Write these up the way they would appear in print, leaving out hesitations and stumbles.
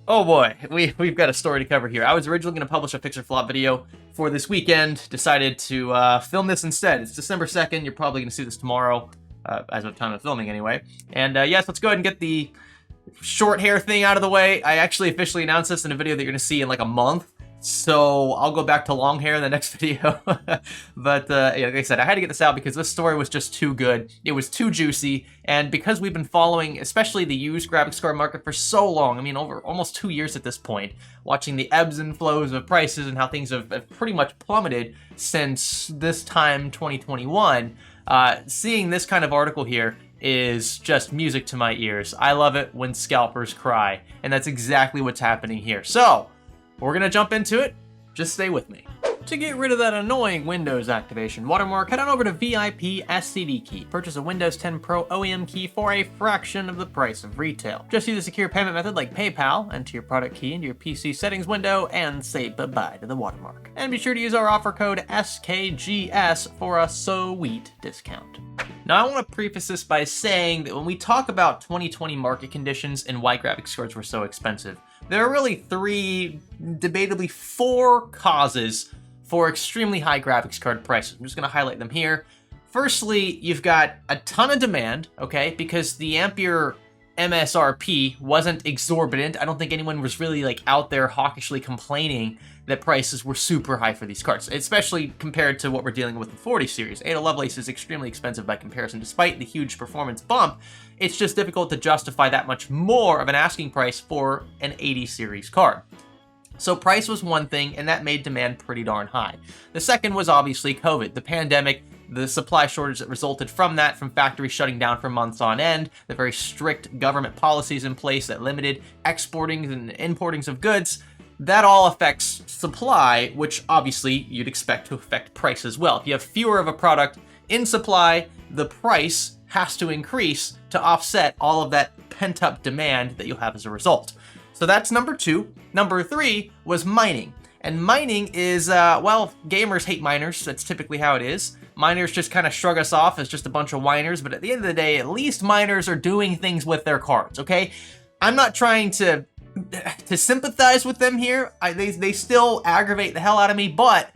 Oh boy, we've got a story to cover here. I was originally going to publish a fix or flop video for this weekend, decided to film this instead. It's December 2nd, you're probably going to see this tomorrow, as of time of filming anyway. And yes, let's go ahead and get the short hair thing out of the way. I actually officially announced this in a video that you're going to see in like a month. So I'll go back to long hair in the next video. But yeah, like I said, I had to get this out because this story was just too good. It was too juicy. And because we've been following, especially the used graphics card market for so long, I mean, over almost 2 years at this point, watching the ebbs and flows of prices and how things have pretty much plummeted since this time, 2021, seeing this kind of article here is just music to my ears. I love it when scalpers cry. And that's exactly what's happening here. So we're gonna jump into it. Just stay with me. To get rid of that annoying Windows activation watermark, head on over to VIP SCD Key. Purchase a Windows 10 Pro OEM key for a fraction of the price of retail. Just use a secure payment method like PayPal, enter your product key into your PC settings window, and say bye-bye to the watermark. And be sure to use our offer code SKGS for a sweet discount. Now, I want to preface this by saying that when we talk about 2020 market conditions and why graphics cards were so expensive, there are really three, debatably four causes for extremely high graphics card prices. I'm just going to highlight them here. Firstly, you've got a ton of demand, okay, because the Ampere MSRP wasn't exorbitant. I don't think anyone was really like out there hawkishly complaining that prices were super high for these cards, especially compared to what we're dealing with the 40 series. Ada Lovelace is extremely expensive by comparison. Despite the huge performance bump, it's just difficult to justify that much more of an asking price for an 80 series card. So price was one thing, and that made demand pretty darn high. The second was obviously COVID, the pandemic, the supply shortage that resulted from that, from factories shutting down for months on end, the very strict government policies in place that limited exporting and importing of goods. That all affects supply, which obviously you'd expect to affect price as well. If you have fewer of a product in supply, the price has to increase to offset all of that pent-up demand that you'll have as a result. So that's number two. Number three was mining. And mining is, well, gamers hate miners. That's typically how it is. Miners just kind of shrug us off as just a bunch of whiners, but at the end of the day, at least miners are doing things with their cards, okay? I'm not trying to sympathize with them here. They still aggravate the hell out of me, but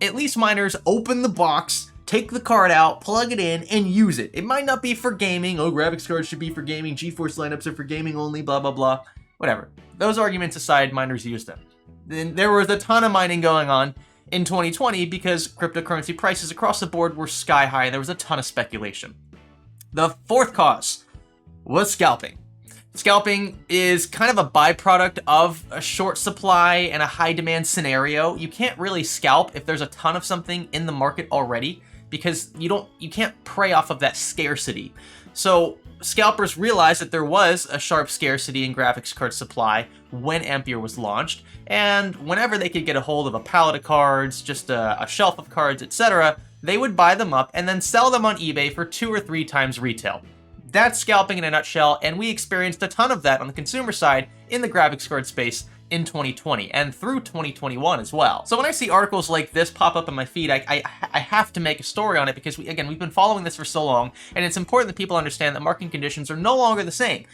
at least miners open the box, take the card out, plug it in, and use it. It might not be for gaming. Oh, graphics cards should be for gaming. GeForce lineups are for gaming only, blah, blah, blah. Whatever. Those arguments aside, miners use them. Then there was a ton of mining going on in 2020 because cryptocurrency prices across the board were sky high and there was a ton of speculation. The fourth cause was scalping. Scalping is kind of a byproduct of a short supply and a high demand scenario. You can't really scalp if there's a ton of something in the market already because you can't prey off of that scarcity. So scalpers realized that there was a sharp scarcity in graphics card supply when Ampere was launched, and whenever they could get a hold of a pallet of cards, just a shelf of cards, etc., they would buy them up and then sell them on eBay for 2 or 3 times retail. That's scalping in a nutshell, and we experienced a ton of that on the consumer side in the graphics card space in 2020 and through 2021 as well. So when I see articles like this pop up on my feed, I have to make a story on it because we've been following this for so long, and it's important that people understand that market conditions are no longer the same.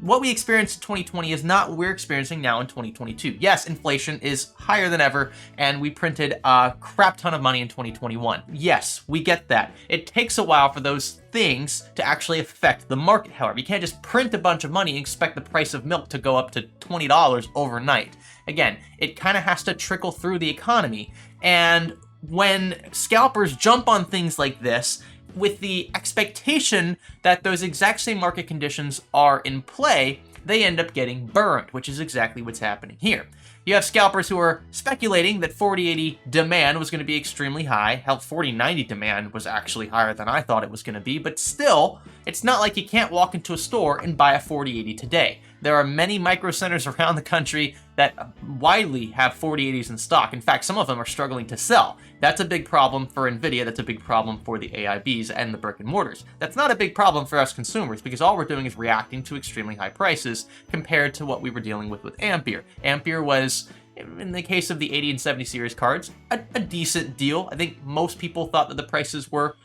What we experienced in 2020 is not what we're experiencing now in 2022. Yes, inflation is higher than ever, and we printed a crap ton of money in 2021. Yes, we get that. It takes a while for those things to actually affect the market, however. You can't just print a bunch of money and expect the price of milk to go up to $20 overnight. Again, it kind of has to trickle through the economy, and when scalpers jump on things like this, with the expectation that those exact same market conditions are in play, they end up getting burned, which is exactly what's happening here. You have scalpers who are speculating that 4080 demand was going to be extremely high. Hell, 4090 demand was actually higher than I thought it was going to be, but still, it's not like you can't walk into a store and buy a 4080 today. There are many micro centers around the country that widely have 4080s in stock. In fact, some of them are struggling to sell. That's a big problem for NVIDIA. That's a big problem for the AIBs and the brick and mortars. That's not a big problem for us consumers because all we're doing is reacting to extremely high prices compared to what we were dealing with Ampere. Ampere was, in the case of the 80 and 70 series cards, a decent deal. I think most people thought that the prices were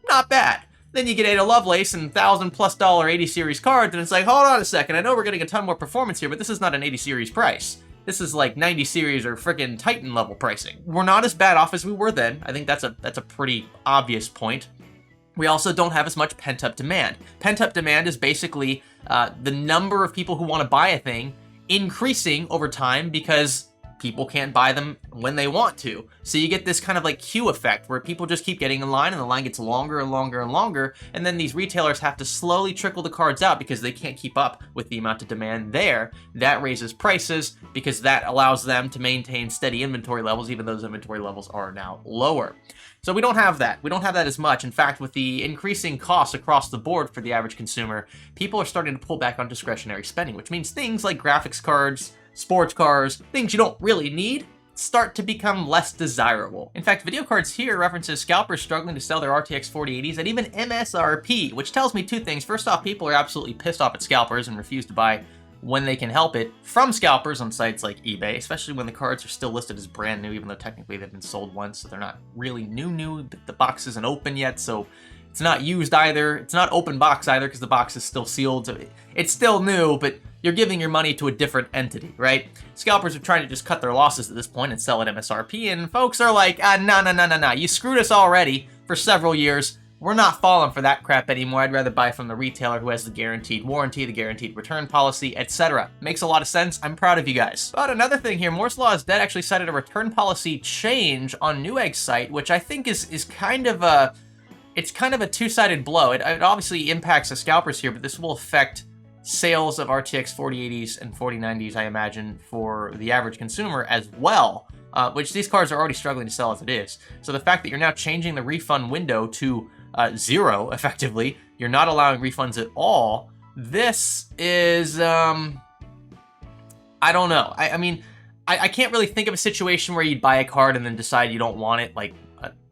not bad. Then you get Ada Lovelace and $1,000+ 80 series cards, and it's like, hold on a second, I know we're getting a ton more performance here, but this is not an 80 series price. This is like 90 series or frickin' Titan level pricing. We're not as bad off as we were then. I think that's a pretty obvious point. We also don't have as much pent-up demand. Pent-up demand is basically the number of people who want to buy a thing increasing over time because people can't buy them when they want to. So you get this kind of like queue effect where people just keep getting in line and the line gets longer and longer and longer, and then these retailers have to slowly trickle the cards out because they can't keep up with the amount of demand there. That raises prices because that allows them to maintain steady inventory levels, even though those inventory levels are now lower. So we don't have that. We don't have that as much. In fact, with the increasing costs across the board for the average consumer, people are starting to pull back on discretionary spending, which means things like graphics cards, sports cars, things you don't really need, start to become less desirable. In fact, Video Cards here references Scalpers struggling to sell their RTX 4080s at even MSRP, which tells me two things. First off, people are absolutely pissed off at Scalpers and refuse to buy when they can help it from Scalpers on sites like eBay, especially when the cards are still listed as brand new, even though technically they've been sold once, so they're not really new. The box isn't open yet, so it's not used either. It's not open box either because the box is still sealed. So it's still new, but you're giving your money to a different entity, right? Scalpers are trying to just cut their losses at this point and sell at MSRP, and folks are like, no. You screwed us already for several years. We're not falling for that crap anymore. I'd rather buy from the retailer who has the guaranteed warranty, the guaranteed return policy, etc. Makes a lot of sense. I'm proud of you guys. But another thing here, Moore's Law is Dead actually cited a return policy change on Newegg's site, which I think is kind of a two-sided blow. It obviously impacts the scalpers here, but this will affect sales of RTX 4080s and 4090s, I imagine, for the average consumer as well, which these cards are already struggling to sell as it is. So the fact that you're now changing the refund window to 0, effectively, you're not allowing refunds at all, this is, I don't know. I mean, I can't really think of a situation where you'd buy a card and then decide you don't want it, like,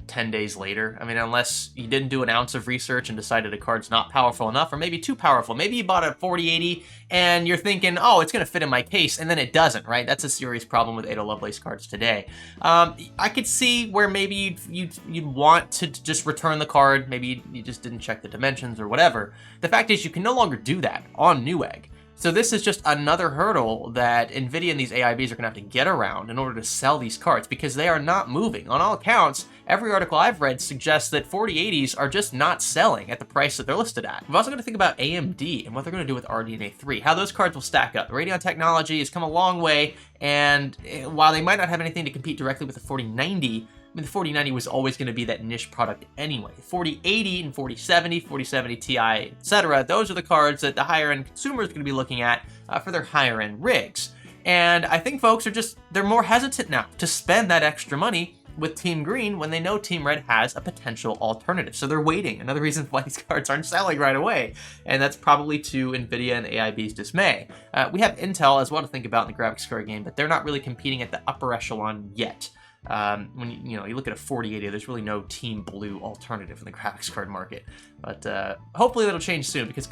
10 days later. I mean, unless you didn't do an ounce of research and decided a card's not powerful enough, or maybe too powerful. Maybe you bought a 4080 and you're thinking, oh, it's going to fit in my case, and then it doesn't, right? That's a serious problem with Ada Lovelace cards today. I could see where maybe you'd want to just return the card. Maybe you just didn't check the dimensions or whatever. The fact is you can no longer do that on Newegg. So this is just another hurdle that NVIDIA and these AIBs are going to have to get around in order to sell these cards, because they are not moving. On all accounts, every article I've read suggests that 4080s are just not selling at the price that they're listed at. We've also got to think about AMD and what they're going to do with RDNA 3, how those cards will stack up. The Radeon technology has come a long way, and while they might not have anything to compete directly with the 4090, I mean, the 4090 was always going to be that niche product anyway. 4080 and 4070, 4070 Ti, etc. Those are the cards that the higher-end consumer is going to be looking at for their higher-end rigs. And I think folks are they're more hesitant now to spend that extra money with Team Green when they know Team Red has a potential alternative. So they're waiting. Another reason why these cards aren't selling right away. And that's probably to NVIDIA and AIB's dismay. We have Intel as well to think about in the graphics card game, but they're not really competing at the upper echelon yet. When you look at a 4080, there's really no Team Blue alternative in the graphics card market. But hopefully that'll change soon, because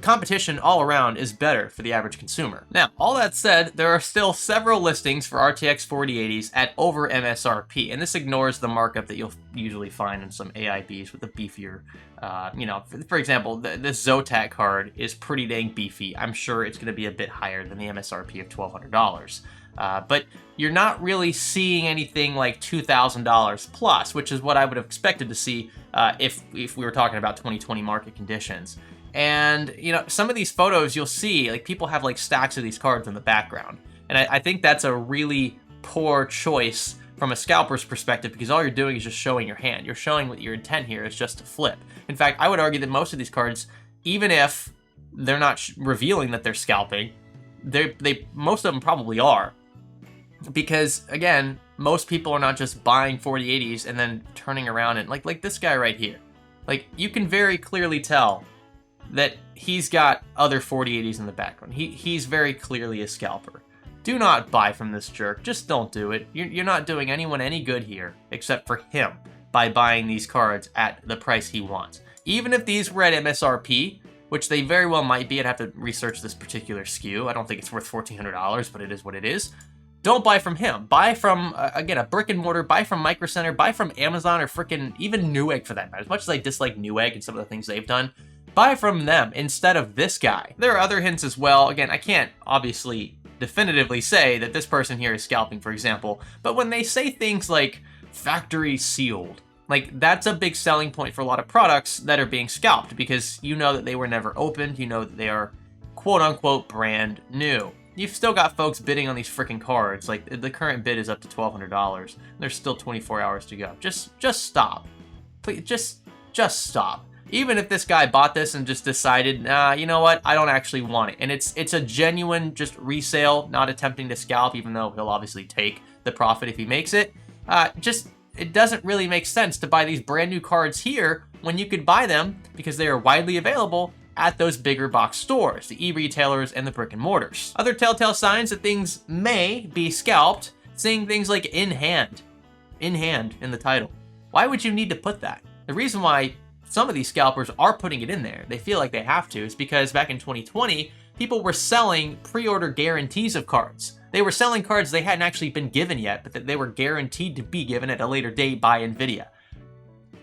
competition all around is better for the average consumer. Now, all that said, there are still several listings for RTX 4080s at over MSRP, and this ignores the markup that you'll usually find in some AIBs with the beefier. For example, this Zotac card is pretty dang beefy. I'm sure it's going to be a bit higher than the MSRP of $1,200. But you're not really seeing anything like $2,000 plus, which is what I would have expected to see if we were talking about 2020 market conditions. And, some of these photos you'll see, like, people have, like, stacks of these cards in the background. And I think that's a really poor choice from a scalper's perspective, because all you're doing is just showing your hand. You're showing what your intent here is just to flip. In fact, I would argue that most of these cards, even if they're not revealing that they're scalping, most of them probably are. Because, again, most people are not just buying 4080s and then turning around and, like this guy right here. Like, you can very clearly tell that he's got other 4080s in the background. He's very clearly a scalper. Do not buy from this jerk. Just don't do it. You're not doing anyone any good here, except for him, by buying these cards at the price he wants. Even if these were at MSRP, which they very well might be, I'd have to research this particular SKU. I don't think it's worth $1,400, but it is what it is. don't buy from him. Buy from, again, a brick and mortar, buy from Micro Center, buy from Amazon or frickin' even Newegg for that matter. As much as I dislike Newegg and some of the things they've done, buy from them instead of this guy. There are other hints as well. Again, I can't obviously definitively say that this person here is scalping, for example, but when they say things like factory sealed, like that's a big selling point for a lot of products that are being scalped because you know that they were never opened, you know that they are quote unquote brand new. You've still got folks bidding on these freaking cards. Like the current bid is up to $1,200. There's still 24 hours to go. Just stop. Please, just stop. Even if this guy bought this and just decided, nah, you know what, I don't actually want it. And it's a genuine just resale, not attempting to scalp, even though he'll obviously take the profit if he makes it. It doesn't really make sense to buy these brand new cards here when you could buy them, because they are widely available, at those bigger box stores, the e-retailers and the brick and mortars. Other telltale signs that things may be scalped, seeing things like in hand in the title. Why would you need to put that? The reason why some of these scalpers are putting it in there, they feel like they have to, is because back in 2020, people were selling pre-order guarantees of cards. They were selling cards they hadn't actually been given yet, but that they were guaranteed to be given at a later date by Nvidia.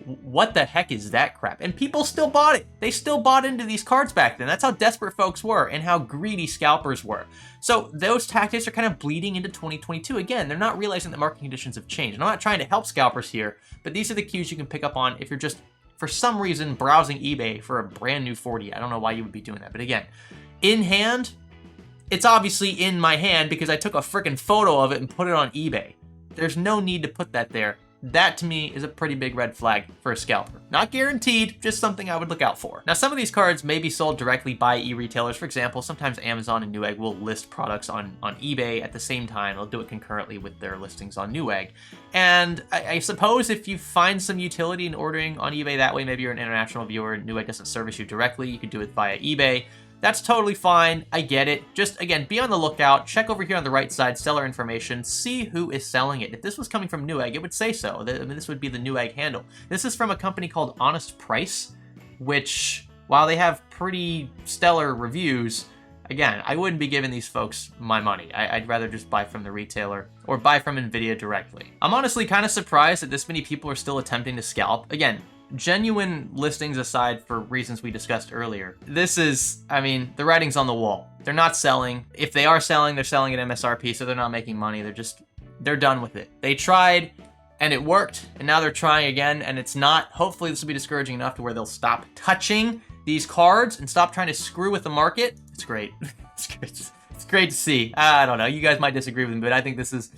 What the heck is that crap? And people still bought it. They still bought into these cards back then. That's how desperate folks were and how greedy scalpers were. So those tactics are kind of bleeding into 2022. Again, they're not realizing that market conditions have changed. And I'm not trying to help scalpers here, but these are the cues you can pick up on if you're just, for some reason, browsing eBay for a brand new 40. I don't know why you would be doing that. But again, in hand, it's obviously in my hand because I took a freaking photo of it and put it on eBay. There's no need to put that there. That, to me, is a pretty big red flag for a scalper. Not guaranteed, just something I would look out for. Now, some of these cards may be sold directly by e-retailers. For example, sometimes Amazon and Newegg will list products on eBay at the same time. They'll do it concurrently with their listings on Newegg. And I suppose if you find some utility in ordering on eBay that way, maybe you're an international viewer and Newegg doesn't service you directly, you could do it via eBay. That's totally fine. I get it. Just, again, be on the lookout. Check over here on the right side, seller information. See who is selling it. If this was coming from Newegg, it would say so. I mean, this would be the Newegg handle. This is from a company called Honest Price, which, while they have pretty stellar reviews, again, I wouldn't be giving these folks my money. I'd rather just buy from the retailer or buy from Nvidia directly. I'm honestly kind of surprised that this many people are still attempting to scalp. Again, genuine listings aside for reasons we discussed earlier, this is, I mean, the writing's on the wall. They're not selling. If they are selling, they're selling at MSRP, so they're not making money. They're done with it. They tried, and it worked, and now they're trying again, and it's not. Hopefully this will be discouraging enough to where they'll stop touching these cards and stop trying to screw with the market. It's great. It's great to see. I don't know. You guys might disagree with me, but I think this is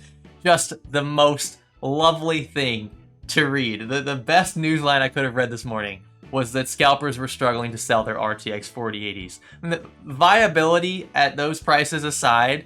just the most lovely thing to read. The best news line I could have read this morning was that scalpers were struggling to sell their RTX 4080s. And the viability at those prices aside,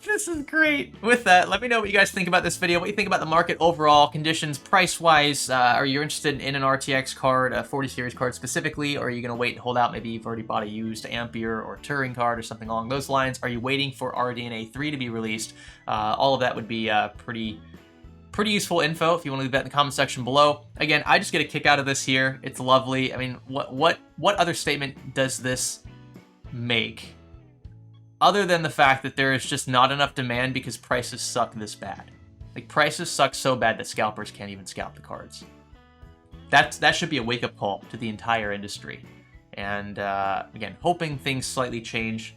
this is great. With that, let me know what you guys think about this video, what you think about the market overall, conditions, price-wise. Are you interested in an RTX card, a 40 series card specifically, or are you going to wait and hold out? Maybe you've already bought a used Ampere or Turing card or something along those lines. Are you waiting for RDNA 3 to be released? All of that would be pretty useful info if you want to leave that in the comment section below. Again, I just get a kick out of this here. It's lovely. I mean, what other statement does this make other than the fact that there is just not enough demand because prices suck this bad? Like, prices suck so bad that scalpers can't even scalp the cards. That should be a wake-up call to the entire industry. And again, hoping things slightly change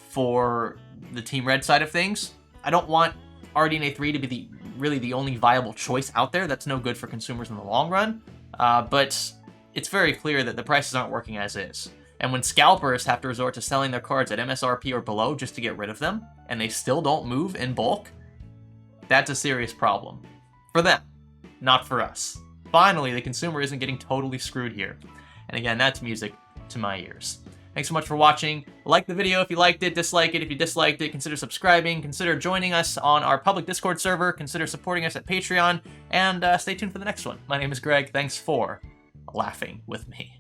for the Team Red side of things. I don't want RDNA 3 to be really the only viable choice out there. That's no good for consumers in the long run. But it's very clear that the prices aren't working as is. And when scalpers have to resort to selling their cards at MSRP or below just to get rid of them, and they still don't move in bulk, that's a serious problem. For them, not for us. Finally, the consumer isn't getting totally screwed here. And again, that's music to my ears. Thanks so much for watching. Like the video if you liked it, dislike it if you disliked it, consider subscribing, consider joining us on our public Discord server, consider supporting us at Patreon, and stay tuned for the next one. My name is Greg. Thanks for laughing with me.